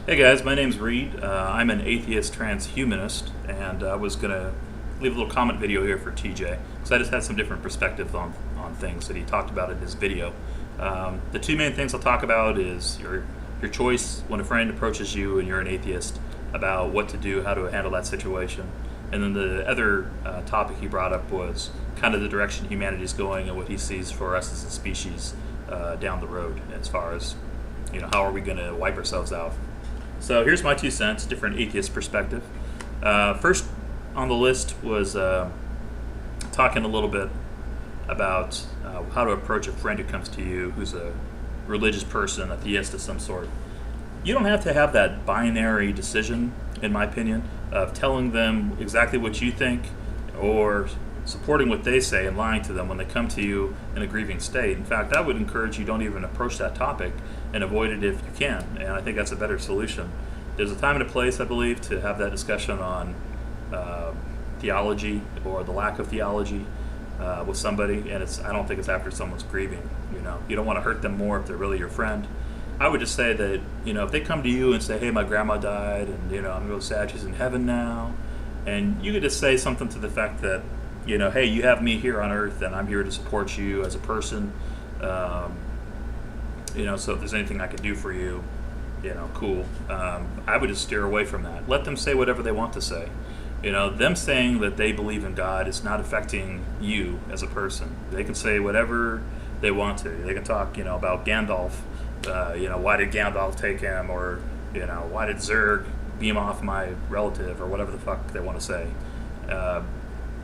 Hey guys, my name's Reed. I'm an atheist transhumanist, and I was going to leave a little comment video here for TJ because I just had some different perspectives on things that he talked about in his video. The two main things I'll talk about is your choice when a friend approaches you and you're an atheist about what to do, how to handle that situation. And then the other topic he brought up was kind of the direction humanity's going and what he sees for us as a species down the road as far as, how are we going to wipe ourselves out. So here's my 2 cents, different atheist perspective. First on the list was talking a little bit about how to approach a friend who comes to you who's a religious person, a theist of some sort. You don't have to have that binary decision, in my opinion, of telling them exactly what you think or supporting what they say and lying to them when they come to you in a grieving state. In fact, I would encourage you don't even approach that topic and avoid it if you can, and I think that's a better solution. There's a time and a place, I believe, to have that discussion on theology or the lack of theology with somebody, and I don't think it's after someone's grieving. You don't want to hurt them more if they're really your friend. I would just say that, if they come to you and say, hey, my grandma died, and, I'm real sad she's in heaven now, and you could just say something to the fact that, hey, you have me here on earth, and I'm here to support you as a person. So if there's anything I can do for you, cool. I would just steer away from that. Let them say whatever they want to say. Them saying that they believe in God is not affecting you as a person. They can say whatever they want to. They can talk, about Gandalf. Why did Gandalf take him? Or, why did Zerg beam off my relative? Or whatever the fuck they want to say.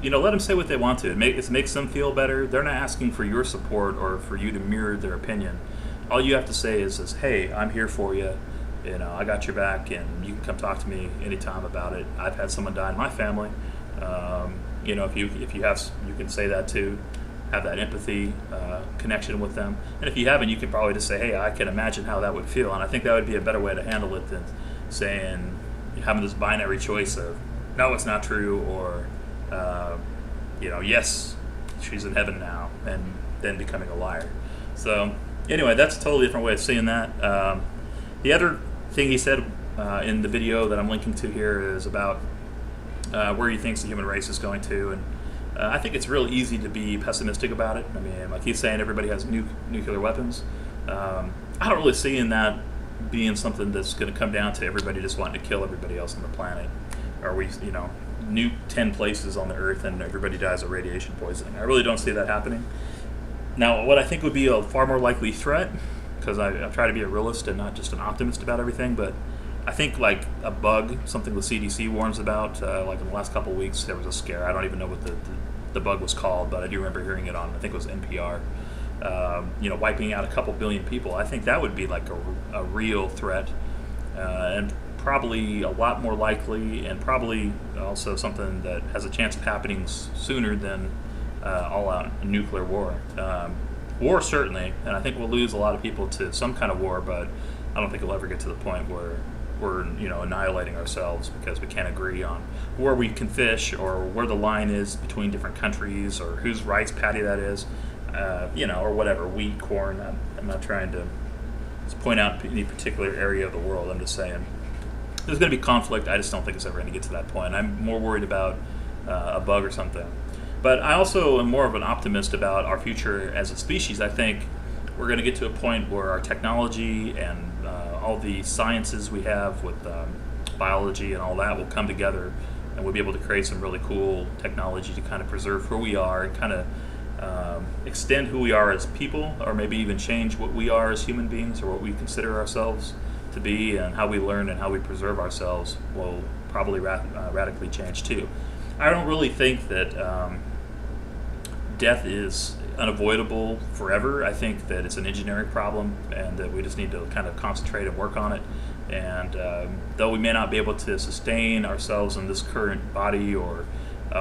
Let them say what they want to. It makes them feel better. They're not asking for your support or for you to mirror their opinion. All you have to say is hey, I'm here for you. I got your back, and you can come talk to me anytime about it. I've had someone die in my family. If you can say that too. Have that empathy connection with them. And if you haven't, you can probably just say, hey, I can imagine how that would feel. And I think that would be a better way to handle it than saying, having this binary choice of, no, it's not true, or, yes, she's in heaven now, and then becoming a liar. So anyway, that's a totally different way of seeing that. The other thing he said in the video that I'm linking to here is about where he thinks the human race is going to. And I think it's real easy to be pessimistic about it. I mean, like he's saying, everybody has nuclear weapons. I don't really see in that being something that's going to come down to everybody just wanting to kill everybody else on the planet. Or we, nuke 10 places on the Earth and everybody dies of radiation poisoning. I really don't see that happening. Now, what I think would be a far more likely threat, because I try to be a realist and not just an optimist about everything, but I think like a bug, something the CDC warns about, like in the last couple of weeks, there was a scare. I don't even know what the bug was called, but I do remember hearing it on, I think it was NPR, wiping out a couple billion people. I think that would be like a real threat, and probably a lot more likely, and probably also something that has a chance of happening sooner than all-out nuclear war. War, certainly, and I think we'll lose a lot of people to some kind of war, but I don't think we'll ever get to the point where we're annihilating ourselves because we can't agree on where we can fish or where the line is between different countries or whose rice patty that is, or whatever, wheat, corn. I'm not trying to point out any particular area of the world. I'm just saying there's going to be conflict. I just don't think it's ever going to get to that point. I'm more worried about a bug or something. But I also am more of an optimist about our future as a species. I think we're going to get to a point where our technology and all the sciences we have with biology and all that will come together, and we'll be able to create some really cool technology to kind of preserve who we are and kind of extend who we are as people, or maybe even change what we are as human beings or what we consider ourselves to be, and how we learn and how we preserve ourselves will probably radically change too. I don't really think that death is unavoidable forever. I think that it's an engineering problem and that we just need to kind of concentrate and work on it. And though we may not be able to sustain ourselves in this current body or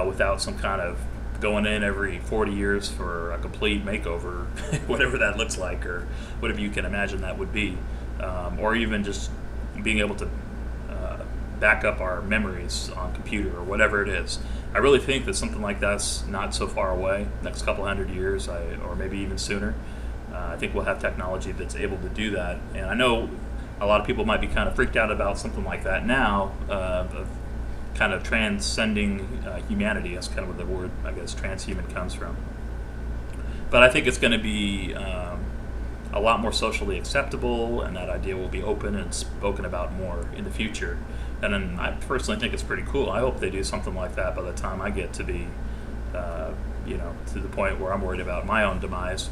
without some kind of going in every 40 years for a complete makeover, whatever that looks like, or whatever you can imagine that would be, or even just being able to back up our memories on computer or whatever it is. I really think that something like that's not so far away, next couple hundred years, or maybe even sooner. I think we'll have technology that's able to do that. And I know a lot of people might be kind of freaked out about something like that now, of kind of transcending humanity. That's kind of where the word, I guess, transhuman comes from. But I think it's going to be a lot more socially acceptable, and that idea will be open and spoken about more in the future. And then I personally think it's pretty cool. I hope they do something like that by the time I get to be, to the point where I'm worried about my own demise,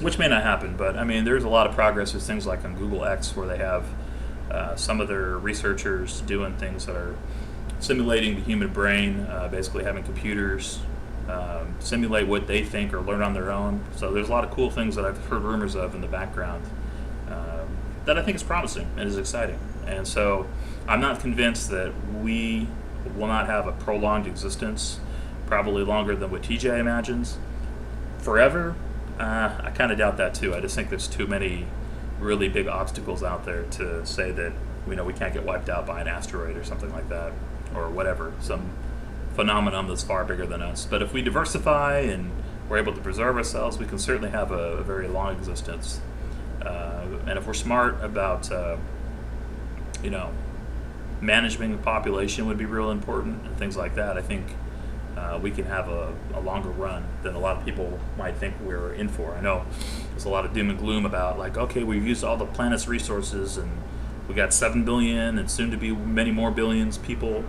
which may not happen. But I mean, there's a lot of progress. There's things like on Google X where they have some of their researchers doing things that are simulating the human brain, basically having computers simulate what they think or learn on their own. So there's a lot of cool things that I've heard rumors of in the background that I think is promising and is exciting. And so I'm not convinced that we will not have a prolonged existence, probably longer than what TJ imagines. Forever? I kind of doubt that too. I just think there's too many really big obstacles out there to say that we can't get wiped out by an asteroid or something like that, or whatever, some phenomenon that's far bigger than us. But if we diversify and we're able to preserve ourselves, we can certainly have a very long existence. And if we're smart about, managing the population would be real important and things like that, I think we can have a longer run than a lot of people might think we're in for. I know there's a lot of doom and gloom about, like, okay, we've used all the planet's resources and we got 7 billion and soon to be many more billions people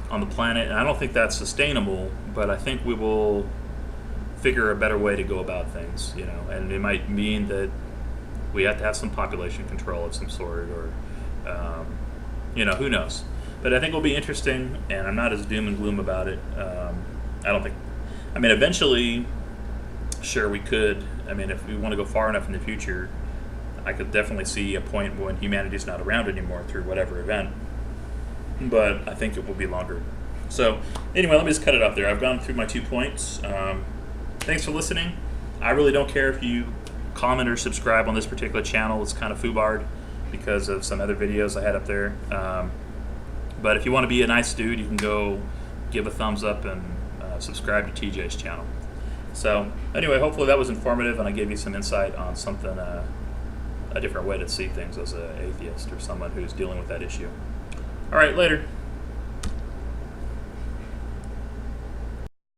on the planet, and I don't think that's sustainable, but I think we will figure a better way to go about things, and it might mean that we have to have some population control of some sort, or who knows. But I think it'll be interesting, and I'm not as doom and gloom about it. Eventually, sure, we could. If we want to go far enough in the future, I could definitely see a point when humanity's not around anymore through whatever event. But I think it will be longer. So anyway, let me just cut it off there. I've gone through my 2 points. Thanks for listening. I really don't care if you comment or subscribe on this particular channel. It's kind of foobarred because of some other videos I had up there. But if you want to be a nice dude, you can go give a thumbs up and subscribe to TJ's channel. So anyway, hopefully that was informative and I gave you some insight on something, a different way to see things as an atheist or someone who's dealing with that issue. All right, later.